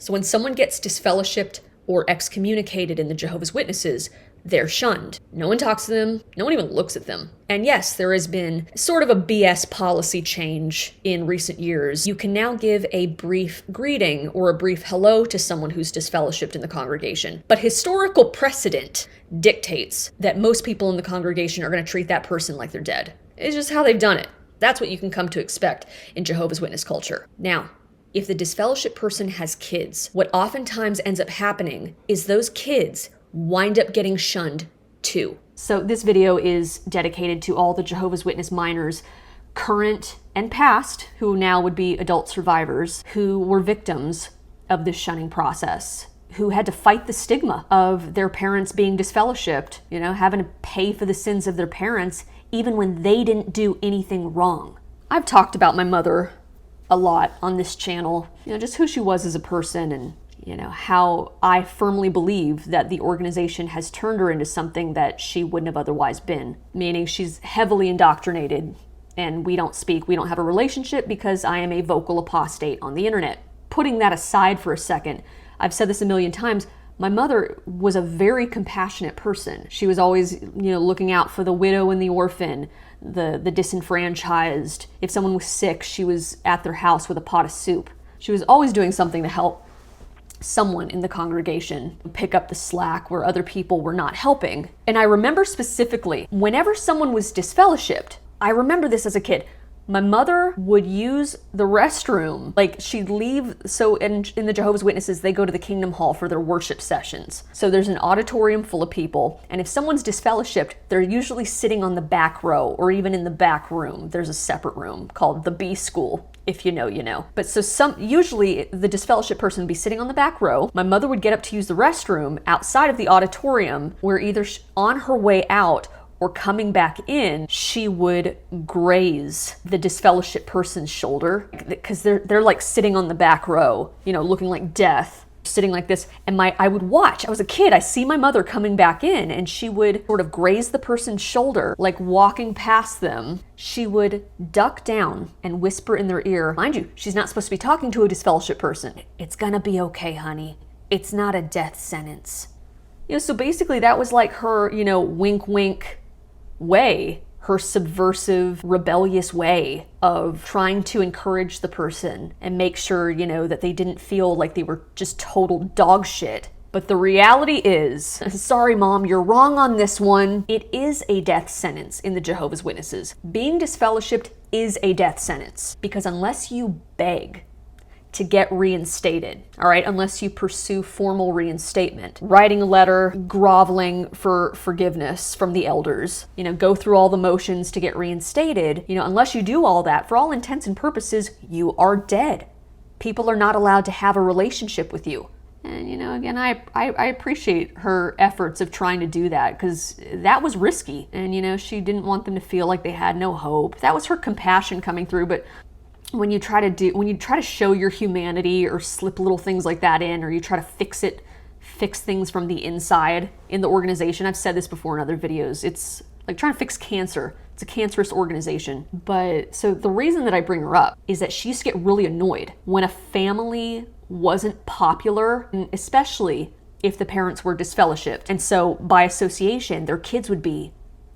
So when someone gets disfellowshipped or excommunicated in the Jehovah's Witnesses, they're shunned. No one talks to them. No one even looks at them. And yes, there has been sort of a BS policy change in recent years. You can now give a brief greeting or a brief hello to someone who's disfellowshipped in the congregation. But historical precedent dictates that most people in the congregation are going to treat that person like they're dead. It's just how they've done it. That's what you can come to expect in Jehovah's Witness culture. Now, if the disfellowshipped person has kids, what oftentimes ends up happening is those kids wind up getting shunned too. So this video is dedicated to all the Jehovah's Witness minors, current and past, who now would be adult survivors, who were victims of this shunning process, who had to fight the stigma of their parents being disfellowshipped, having to pay for the sins of their parents, even when they didn't do anything wrong. I've talked about my mother a lot on this channel, just who she was as a person and how I firmly believe that the organization has turned her into something that she wouldn't have otherwise been, meaning she's heavily indoctrinated and we don't speak, we don't have a relationship because I am a vocal apostate on the internet. Putting that aside for a second, I've said this a million times, my mother was a very compassionate person. She was always, looking out for the widow and the orphan, the disenfranchised. If someone was sick, she was at their house with a pot of soup. She was always doing something to help someone in the congregation pick up the slack where other people were not helping. And I remember specifically, whenever someone was disfellowshipped, I remember this as a kid, my mother would use the restroom, like she'd leave, so in the Jehovah's Witnesses, they go to the Kingdom Hall for their worship sessions. So there's an auditorium full of people, and if someone's disfellowshipped, they're usually sitting on the back row, or even in the back room. There's a separate room called the B school. If you know, you know. But so usually the disfellowshipped person would be sitting on the back row. My mother would get up to use the restroom outside of the auditorium, where either on her way out or coming back in, she would graze the disfellowshipped person's shoulder, because they're like sitting on the back row, looking like death, sitting like this. And I would watch. I was a kid. I see my mother coming back in, and she would sort of graze the person's shoulder, like walking past them. She would duck down and whisper in their ear. Mind you, she's not supposed to be talking to a disfellowshipped person. It's gonna be okay, honey. It's not a death sentence. So basically that was like her, wink, wink way, her subversive, rebellious way of trying to encourage the person and make sure, that they didn't feel like they were just total dog shit. But the reality is, sorry mom, you're wrong on this one. It is a death sentence in the Jehovah's Witnesses. Being disfellowshipped is a death sentence, because unless you beg to get reinstated, all right, unless you pursue formal reinstatement, writing a letter, groveling for forgiveness from the elders, go through all the motions to get reinstated, unless you do all that, for all intents and purposes, you are dead. People are not allowed to have a relationship with you. And, again, I appreciate her efforts of trying to do that, because that was risky. And, she didn't want them to feel like they had no hope. That was her compassion coming through. But when you try to show your humanity or slip little things like that in, or you try to fix things from the inside in the organization, I've said this before in other videos, it's like trying to fix cancer. It's a cancerous organization. But so the reason that I bring her up is that she used to get really annoyed when a family wasn't popular, especially if the parents were disfellowshipped. And so by association, their kids would be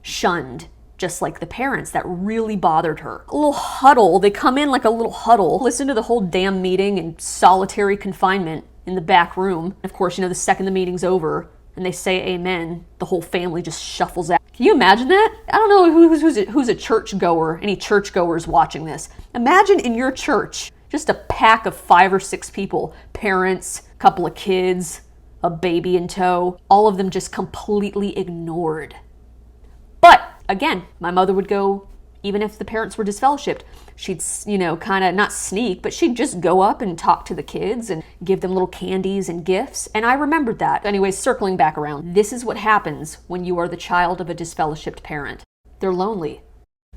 shunned, just like the parents. That really bothered her. A little huddle, they come in like a little huddle, listen to the whole damn meeting in solitary confinement in the back room. Of course, the second the meeting's over and they say amen, the whole family just shuffles out. Can you imagine that? I don't know who's a church goer, any church goers watching this. Imagine in your church, just a pack of 5 or 6 people, parents, a couple of kids, a baby in tow, all of them just completely ignored. But again, my mother would go, even if the parents were disfellowshipped, she'd, kind of not sneak, but she'd just go up and talk to the kids and give them little candies and gifts. And I remembered that. Anyways, circling back around, this is what happens when you are the child of a disfellowshipped parent. They're lonely,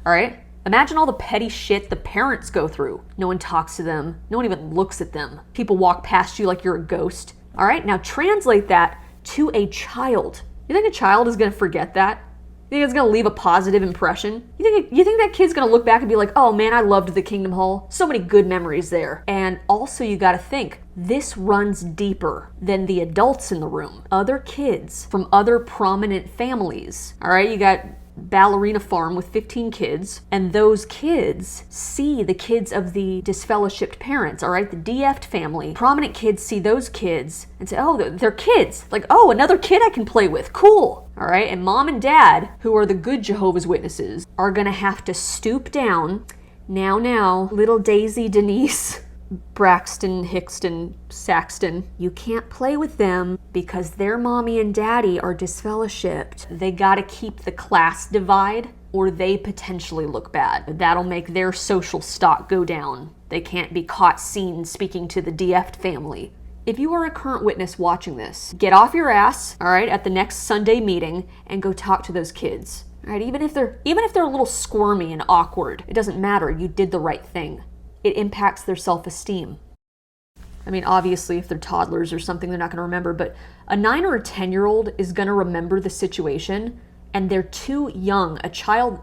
all right? Imagine all the petty shit the parents go through. No one talks to them. No one even looks at them. People walk past you like you're a ghost. All right, now translate that to a child. You think a child is gonna forget that? You think it's gonna leave a positive impression? You think that kid's gonna look back and be like, oh man, I loved the Kingdom Hall. So many good memories there. And also you gotta think, this runs deeper than the adults in the room. Other kids from other prominent families. All right, you got ballerina farm with 15 kids, and those kids see the kids of the disfellowshipped parents, all right, the DF'd family. Prominent kids see those kids and say, oh, they're kids. Like, oh, another kid I can play with. Cool. All right, and mom and dad, who are the good Jehovah's Witnesses, are gonna have to stoop down. Now, little Daisy Denise Braxton, Hickston, Saxton, you can't play with them because their mommy and daddy are disfellowshipped. They gotta keep the class divide or they potentially look bad. That'll make their social stock go down. They can't be caught seen speaking to the DF'd family. If you are a current witness watching this, get off your ass, all right, at the next Sunday meeting and go talk to those kids. All right, even if they're a little squirmy and awkward, it doesn't matter. You did the right thing. It impacts their self-esteem. I mean, obviously, if they're toddlers or something, they're not going to remember, but a 9 or a 10-year-old is going to remember the situation, and they're too young. A child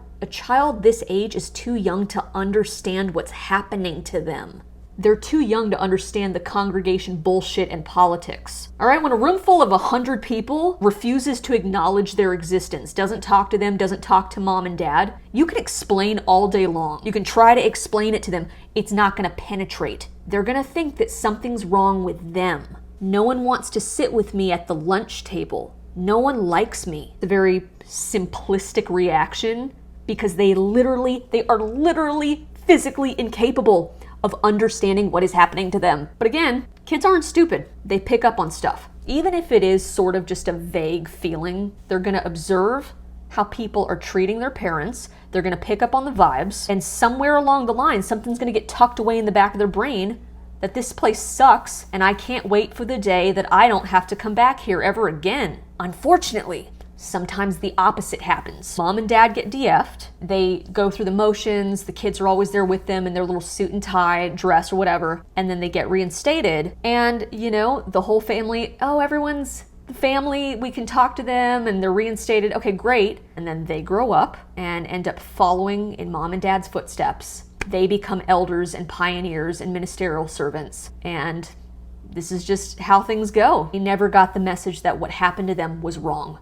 this age is too young to understand what's happening to them. They're too young to understand the congregation bullshit and politics. All right, when a room full of 100 people refuses to acknowledge their existence, doesn't talk to them, doesn't talk to mom and dad, you can explain all day long. You can try to explain it to them. It's not gonna penetrate. They're gonna think that something's wrong with them. No one wants to sit with me at the lunch table. No one likes me. It's a very simplistic reaction because they are literally physically incapable of understanding what is happening to them. But again, kids aren't stupid. They pick up on stuff. Even if it is sort of just a vague feeling, they're gonna observe how people are treating their parents. They're gonna pick up on the vibes, and somewhere along the line, something's gonna get tucked away in the back of their brain that this place sucks, and I can't wait for the day that I don't have to come back here ever again. Unfortunately, sometimes the opposite happens. Mom and dad get DF'd. They go through the motions. The kids are always there with them in their little suit and tie, dress or whatever. And then they get reinstated. And, the whole family, oh, everyone's the family. We can talk to them and they're reinstated. Okay, great. And then they grow up and end up following in mom and dad's footsteps. They become elders and pioneers and ministerial servants. And this is just how things go. They never got the message that what happened to them was wrong.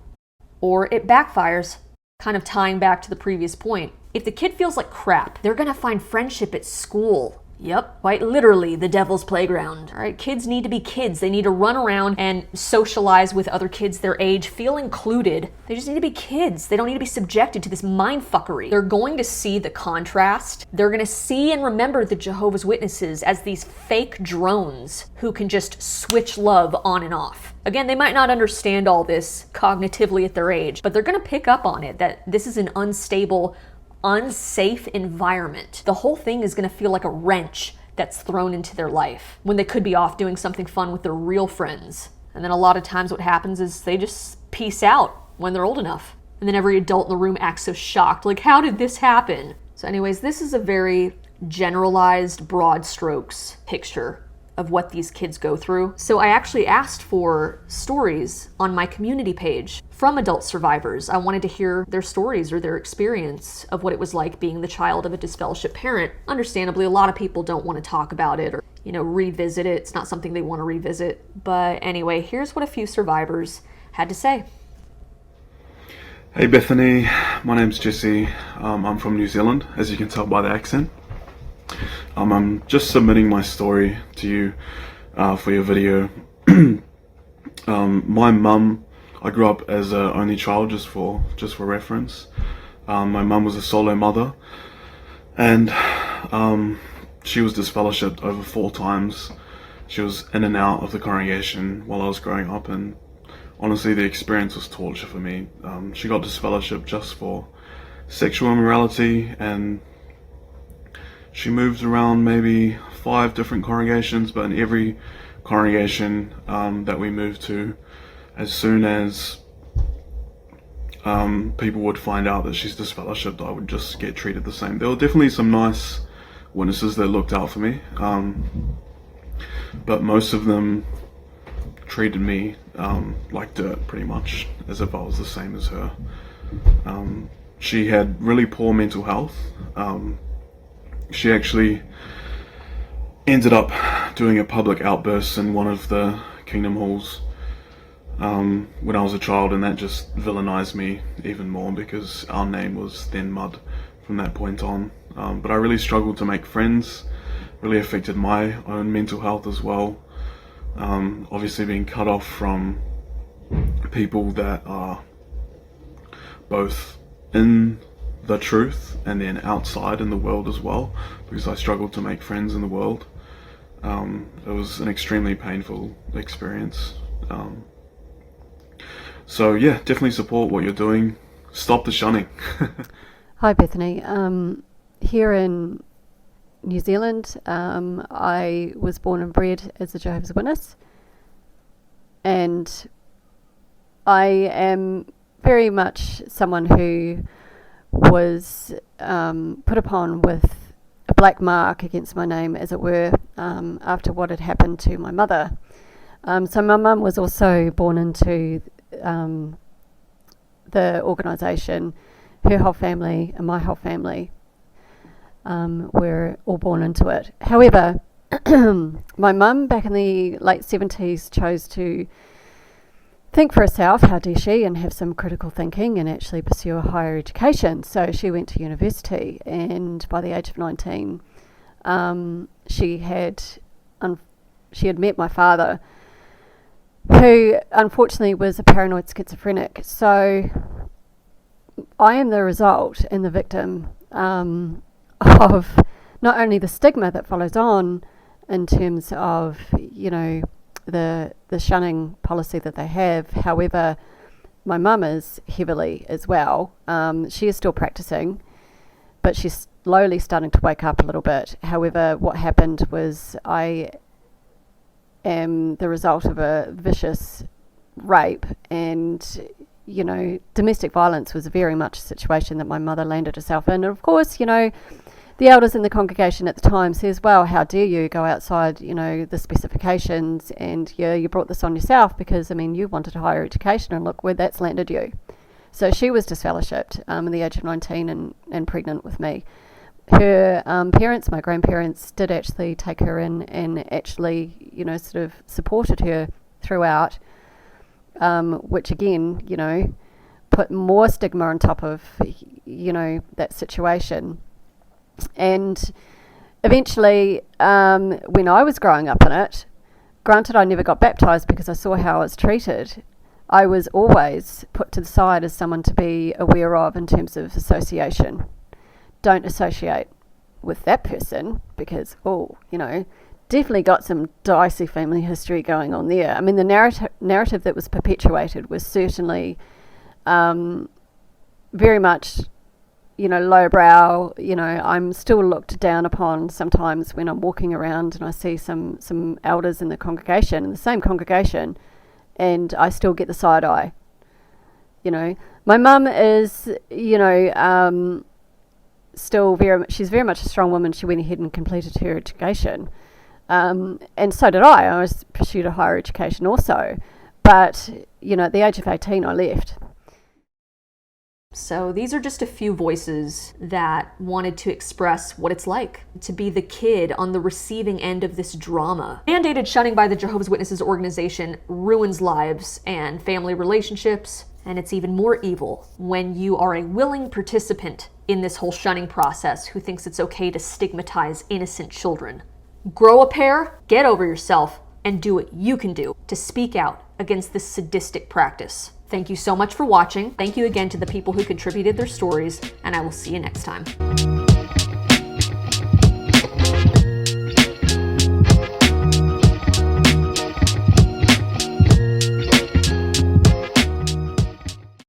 Or it backfires, kind of tying back to the previous point. If the kid feels like crap, they're gonna find friendship at school. Yep, quite literally the devil's playground. All right, kids need to be kids. They need to run around and socialize with other kids their age, feel included. They just need to be kids. They don't need to be subjected to this mindfuckery. They're going to see the contrast. They're gonna see and remember the Jehovah's Witnesses as these fake drones who can just switch love on and off. Again, they might not understand all this cognitively at their age, but they're gonna pick up on it, that this is an unstable, unsafe environment. The whole thing is gonna feel like a wrench that's thrown into their life when they could be off doing something fun with their real friends. And then a lot of times what happens is they just peace out when they're old enough. And then every adult in the room acts so shocked, like, how did this happen? So anyways, this is a very generalized, broad strokes picture of what these kids go through. So I actually asked for stories on my community page from adult survivors. I wanted to hear their stories or their experience of what it was like being the child of a disfellowshipped parent. Understandably, a lot of people don't want to talk about it or, revisit it. It's not something they want to revisit. But anyway, here's what a few survivors had to say. Hey Bethany, my name's Jesse. I'm from New Zealand, as you can tell by the accent. I'm just submitting my story to you for your video. My mum, I grew up as an only child, just for reference. My mum was a solo mother, and she was disfellowshipped over 4 times. She was in and out of the congregation while I was growing up, and honestly the experience was torture for me. She got disfellowshipped just for sexual immorality, and she moved around maybe 5 different congregations, but in every congregation that we moved to, as soon as people would find out that she's disfellowshipped, I would just get treated the same. There were definitely some nice witnesses that looked out for me, but most of them treated me like dirt, pretty much, as if I was the same as her. She had really poor mental health. She actually ended up doing a public outburst in one of the Kingdom halls when I was a child, and that just villainized me even more because our name was then mud from that point on. But I really struggled to make friends, really affected my own mental health as well. Obviously being cut off from people that are both in the truth and then outside in the world as well, because I struggled to make friends in the world. It was an extremely painful experience. So yeah, definitely support what you're doing. Stop the shunning. Hi Bethany. Here in New Zealand, I was born and bred as a Jehovah's Witness, and I am very much someone who was put upon with a black mark against my name, as it were, after what had happened to my mother. So my mum was also born into the organisation. Her whole family and my whole family were all born into it. However, my mum back in the late 70s chose to think for herself, how dare she, and have some critical thinking and actually pursue a higher education. So she went to university, and by the age of 19 she had met my father, who unfortunately was a paranoid schizophrenic. So I am the result and the victim of not only the stigma that follows on in terms of, the shunning policy that they have. However, my mum is heavily as well. She is still practicing, but she's slowly starting to wake up a little bit. However, what happened was I am the result of a vicious rape, and domestic violence was very much a situation that my mother landed herself in. And of course, the elders in the congregation at the time says, well, how dare you go outside, the specifications, and you brought this on yourself because, you wanted a higher education, and look where that's landed you. So she was disfellowshipped at the age of 19 and pregnant with me. Her parents, my grandparents, did actually take her in and actually, sort of supported her throughout, which again, put more stigma on top of, that situation. And eventually, when I was growing up in it, granted I never got baptised because I saw how I was treated, I was always put to the side as someone to be aware of in terms of association. Don't associate with that person because, definitely got some dicey family history going on there. The narrative that was perpetuated was certainly very much lowbrow. I'm still looked down upon sometimes when I'm walking around and I see some elders in the same congregation, and I still get the side eye. My mum is, still she's very much a strong woman. She went ahead and completed her education. And so did I. I pursued a higher education also. But, at the age of 18, I left. So these are just a few voices that wanted to express what it's like to be the kid on the receiving end of this drama. Mandated shunning by the Jehovah's Witnesses organization ruins lives and family relationships, and it's even more evil when you are a willing participant in this whole shunning process who thinks it's okay to stigmatize innocent children. Grow a pair, get over yourself, and do what you can do to speak out against this sadistic practice. Thank you so much for watching. Thank you again to the people who contributed their stories, and I will see you next time.